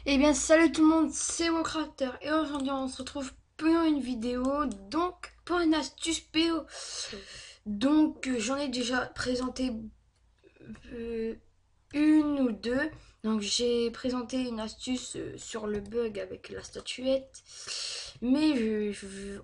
Eh bien, salut tout le monde, c'est WoCrafter et aujourd'hui on se retrouve pour une vidéo, donc pour une astuce PO. Donc j'en ai déjà présenté euh, une ou deux. Donc j'ai présenté une astuce sur le bug avec la statuette. Mais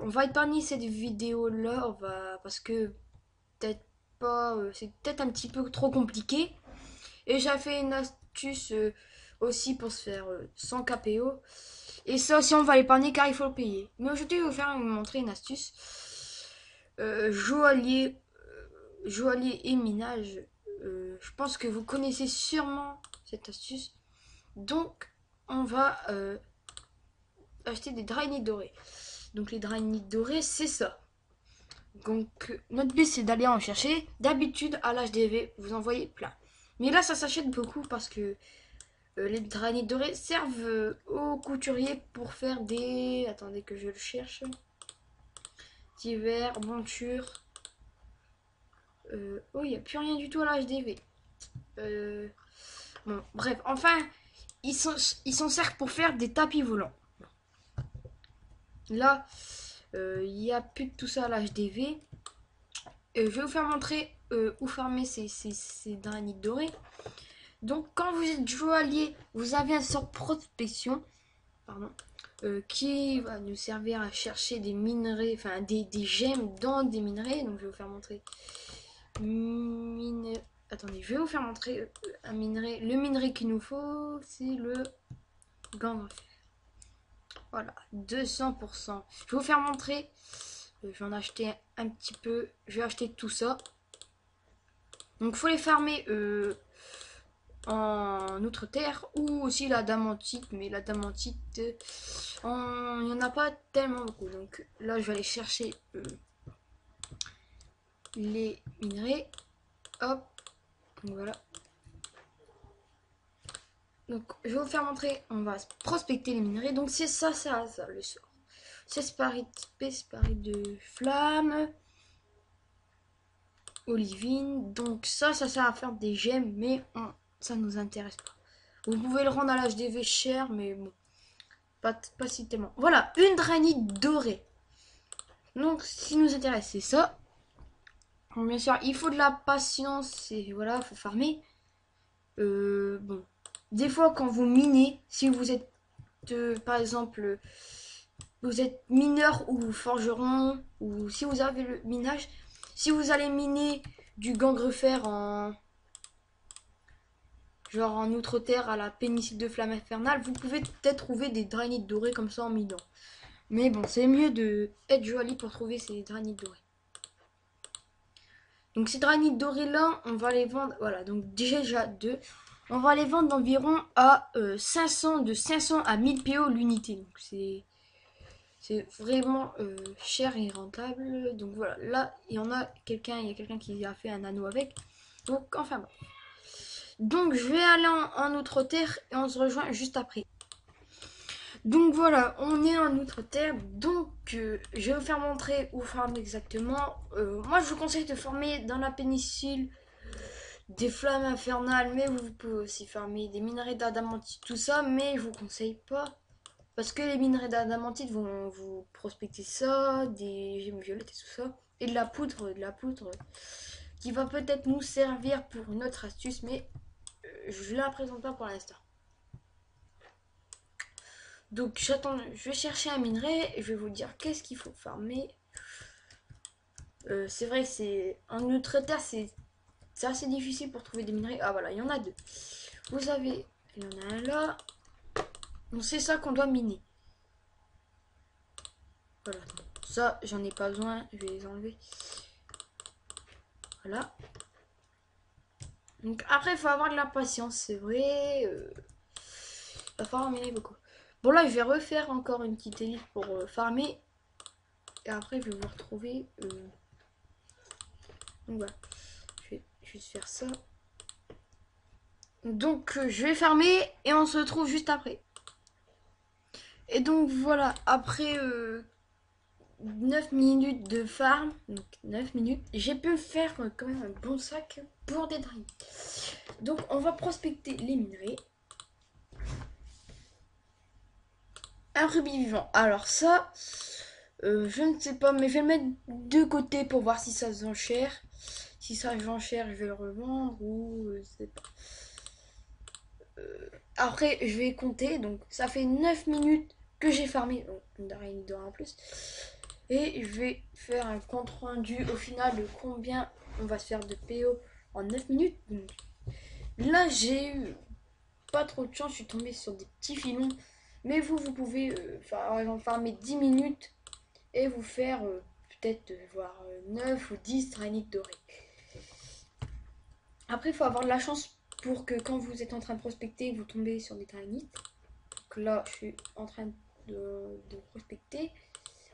on va épargner cette vidéo là, parce que peut-être pas, c'est peut-être un petit peu trop compliqué. Et j'ai fait une astuce aussi pour se faire sans KPO. Et ça aussi, on va l'épargner car il faut le payer. Mais aujourd'hui, je vais vous montrer une astuce. Joaillier, joaillier et minage. Je pense que vous connaissez sûrement cette astuce. Donc, on va acheter des dry dorés. Donc, les dry dorés, c'est ça. Donc, notre but, c'est d'aller en chercher. D'habitude, à l'HDV, vous en voyez plein. Mais là, ça s'achète beaucoup parce que les granits dorés servent aux couturiers pour faire des... Attendez que je le cherche. Divers, montures. Oh, il n'y a plus rien du tout à la HDV. Bon, bref, enfin, ils s'en servent pour faire des tapis volants. Là, il n'y a plus de tout ça à la HDV. Je vais vous faire montrer où farmer ces granits dorés. Donc, quand vous êtes joaillier, vous avez un sort prospection. Pardon. Qui va nous servir à chercher des minerais, enfin des gemmes dans des minerais. Donc je vais vous faire montrer. Attendez, je vais vous faire montrer un minerai. Le minerai qu'il nous faut, c'est le gangue. Voilà, 200%. Je vais vous faire montrer. Je vais en acheter un petit peu. Je vais acheter tout ça. Donc il faut les farmer en outre-terre ou aussi la damantite, mais la damantite, il n'y en a pas tellement beaucoup. Donc là, je vais aller chercher les minerais. Hop, donc voilà. Donc je vais vous faire montrer, on va prospecter les minerais. Donc c'est ça, le sort. Sesparite de flamme, olivine. Donc ça sert à faire des gemmes, mais ça nous intéresse pas. Vous pouvez le rendre à l'HDV cher, mais bon, pas si tellement. Voilà, une granite dorée. Donc, ce qui nous intéresse, c'est ça. Bon, bien sûr, il faut de la patience et voilà, il faut farmer. Bon, des fois, quand vous minez, si vous êtes, par exemple, vous êtes mineur ou forgeron, ou si vous avez le minage, si vous allez miner du gangrefer genre en outre-terre à la pénicille de flamme infernale, vous pouvez peut-être trouver des granites dorées comme ça en minant. Mais bon, c'est mieux de être joli pour trouver ces granites dorées. Donc ces granites dorés là, on va les vendre, voilà, donc déjà deux. On va les vendre d'environ à 500, de 500 à 1000 PO l'unité. Donc c'est vraiment cher et rentable. Donc voilà, là il y a quelqu'un qui a fait un anneau avec. Donc enfin bon. Donc je vais aller en outre-terre et on se rejoint juste après. Donc voilà, on est en outre-terre, donc je vais vous faire montrer où farmer exactement. Moi je vous conseille de farmer dans la péninsule des flammes infernales, mais vous pouvez aussi farmer des minerais d'adamantite, tout ça, mais je vous conseille pas. Parce que les minerais d'adamantite vont vous prospecter ça, des gemmes violettes et tout ça. Et de la poudre qui va peut-être nous servir pour une autre astuce, mais je ne la présente pas pour l'instant. Donc j'attends, je vais chercher un minerai et je vais vous dire qu'est-ce qu'il faut farmer. C'est vrai, c'est en outre-terre, c'est assez difficile pour trouver des minerais. Ah voilà, il y en a deux. Vous avez, il y en a un là. Donc c'est ça qu'on doit miner. Voilà. Ça, j'en ai pas besoin. Je vais les enlever. Voilà. Donc après, il faut avoir de la patience, c'est vrai. Il va falloir miner beaucoup. Bon là, je vais refaire encore une petite élite pour farmer. Et après, je vais vous retrouver. Donc voilà. Je vais juste faire ça. Donc je vais farmer et on se retrouve juste après. Et donc voilà, après 9 minutes de farm, donc 9 minutes, j'ai pu faire quand même un bon sac pour des drains. Donc on va prospecter les minerais. Un rubis vivant. Alors ça, je ne sais pas, mais je vais le mettre de côté pour voir si ça se vend cher. Si ça se vend cher, je vais le revendre ou je sais pas. Après, je vais compter. Donc, ça fait 9 minutes que j'ai farmé. Donc, une d'araignée d'or en plus. Et je vais faire un compte rendu au final de combien on va se faire de PO en 9 minutes. Donc, là, j'ai eu pas trop de chance. Je suis tombé sur des petits filons. Mais vous pouvez, par exemple, farmer 10 minutes et vous faire peut-être voir 9 ou 10 trainiques dorées. Après, il faut avoir de la chance pour que quand vous êtes en train de prospecter, vous tombez sur des trainiques. Donc là, je suis en train de prospecter.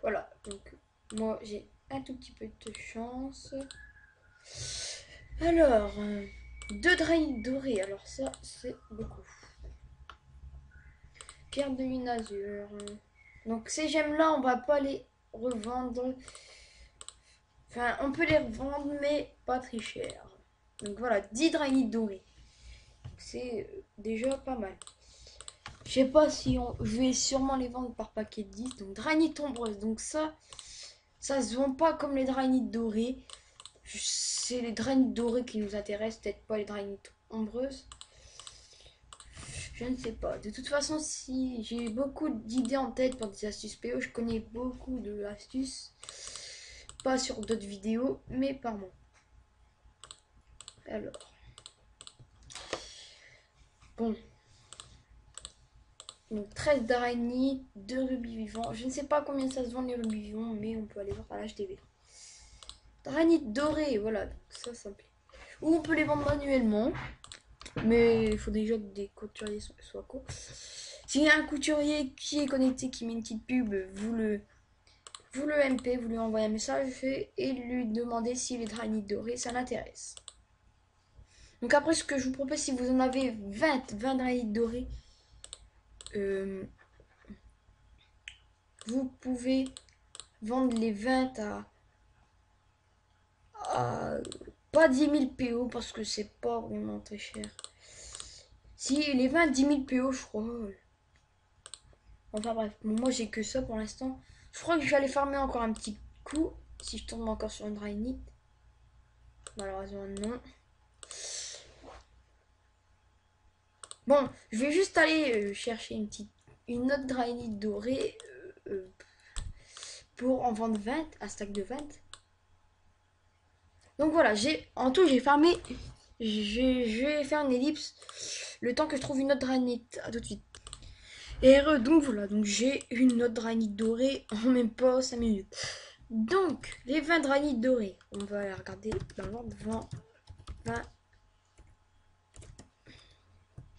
Voilà, donc moi j'ai un tout petit peu de chance. Alors, deux draïdes dorées, alors ça c'est beaucoup. Pierre de lune azur. Donc ces gemmes là, on va pas les revendre. Enfin, on peut les revendre, mais pas très cher. Donc voilà, 10 draïdes dorées. C'est déjà pas mal. Je sais pas si je vais sûrement les vendre par paquet de 10. Donc drainite ombreuse. Donc ça se vend pas comme les drainites dorées. C'est les drainites dorées qui nous intéressent, peut-être pas les drainites ombreuses. Je ne sais pas. De toute façon, si j'ai beaucoup d'idées en tête pour des astuces PO, je connais beaucoup de astuces. Pas sur d'autres vidéos, mais par moi. Alors. Bon. Donc 13 d'araignées, 2 rubis vivants. Je ne sais pas combien ça se vend les rubis vivants, mais on peut aller voir à l'HTV. Granite doré, voilà, donc ça me plaît. Ou on peut les vendre manuellement, mais il faut déjà que des couturiers soient courts. S'il y a un couturier qui est connecté, qui met une petite pub, vous le MP, vous lui envoyez un message et lui demandez si les granites dorés, ça l'intéresse. Donc après, ce que je vous propose, si vous en avez 20 granites dorés, vous pouvez vendre les 20 à pas 10 000 PO parce que c'est pas vraiment très cher. Si les 20 10 000 PO, je crois. Enfin bref, moi j'ai que ça pour l'instant. Je crois que je vais aller farmer encore un petit coup si je tombe encore sur une drainite. Malheureusement non. Bon, je vais juste aller chercher une autre drainite dorée pour en vendre 20, un stack de 20. Donc voilà, en tout j'ai farmé. Je vais faire une ellipse le temps que je trouve une autre drainite. À tout de suite. Et donc voilà, donc j'ai une autre drainite dorée en même pas 5 minutes. Donc, les 20 dranites dorées, on va les regarder dans l'ordre 20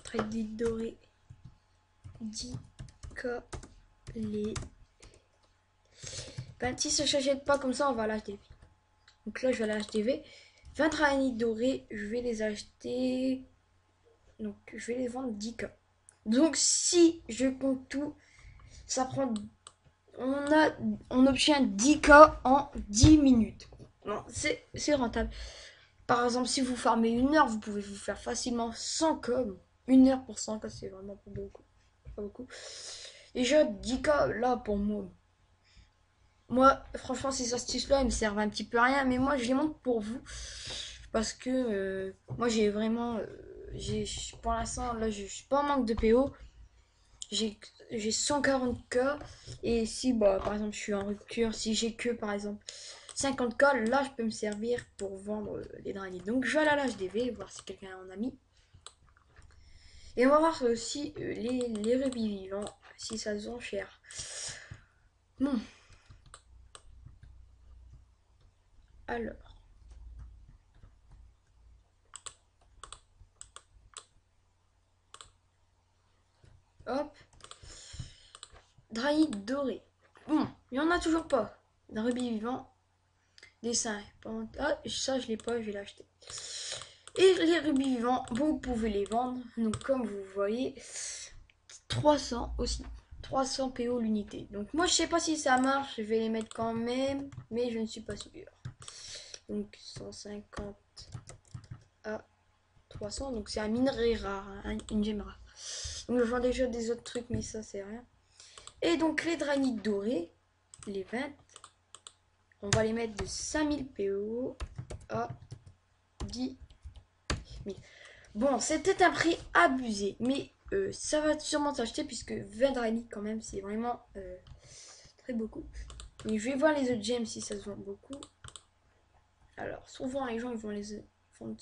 dranites dorées, 10 les 26 ça s'achète pas comme ça, on va l'acheter. Donc là, je vais l'acheter 20 dranites dorées, je vais les acheter. Donc, je vais les vendre 10K. Donc, si je compte tout, ça prend. On obtient 10K en 10 minutes. Non, c'est rentable. Par exemple, si vous farmez 1 heure, vous pouvez vous faire facilement 100K. 1 heure pour 100K, c'est vraiment pas beaucoup. Pas beaucoup. Déjà, 10K, là, pour moi. Moi, franchement, ces astuces-là, elles me servent un petit peu à rien. Mais moi, je les montre pour vous. Parce que moi, j'ai vraiment... pour l'instant, là, je suis pas en manque de PO. J'ai 140K. Et si, bah, par exemple, je suis en rupture, si j'ai que, par exemple, 50K, là, je peux me servir pour vendre les dranites. Donc, je vais aller à l'HDV, voir si quelqu'un en a mis. Et on va voir aussi les rubis vivants, si ça se vend cher. Bon. Alors. Hop. Draïde doré. Bon, il n'y en a toujours pas. D'un rubis vivant. Dessin. Ah, ça, je l'ai pas, je vais l'acheter. Et les rubis vivants, vous pouvez les vendre. Donc, comme vous voyez, 300 aussi. 300 PO l'unité. Donc, moi, je sais pas si ça marche. Je vais les mettre quand même. Mais je ne suis pas sûr. Donc, 150 à 300. Donc, c'est un minerai rare. Une gemme rare. Donc, je vois déjà des autres trucs, mais ça, c'est rien. Et donc les dranites dorés, les 20, on va les mettre de 5000 PO à 10 000. Bon, c'était un prix abusé, mais ça va sûrement s'acheter puisque 20 dranites quand même, c'est vraiment très beaucoup. Et je vais voir les autres gemmes si ça se vend beaucoup. Alors, souvent les gens ils vont les vendre.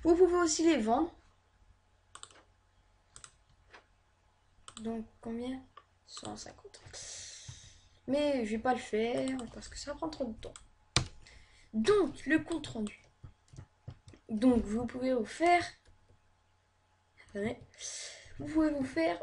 Vous pouvez aussi les vendre. Donc combien? 150. Mais je vais pas le faire parce que ça prend trop de temps. Donc le compte rendu. Donc vous pouvez vous faire. Vous pouvez vous faire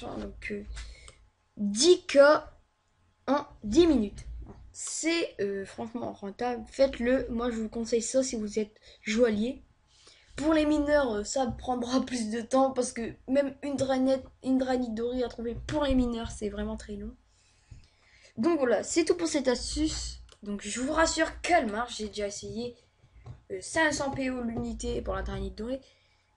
donc 10K en 10 minutes. C'est franchement rentable. Faites-le. Moi je vous conseille ça si vous êtes joaillier. Pour les mineurs, ça prendra plus de temps parce que même une dranite dorée à trouver pour les mineurs, c'est vraiment très long. Donc voilà, c'est tout pour cette astuce. Donc je vous rassure qu'elle marche. J'ai déjà essayé 500 PO l'unité pour la dranite dorée.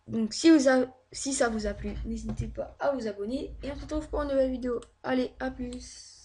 Donc si ça vous a plu, n'hésitez pas à vous abonner. Et on se retrouve pour une nouvelle vidéo. Allez, à plus.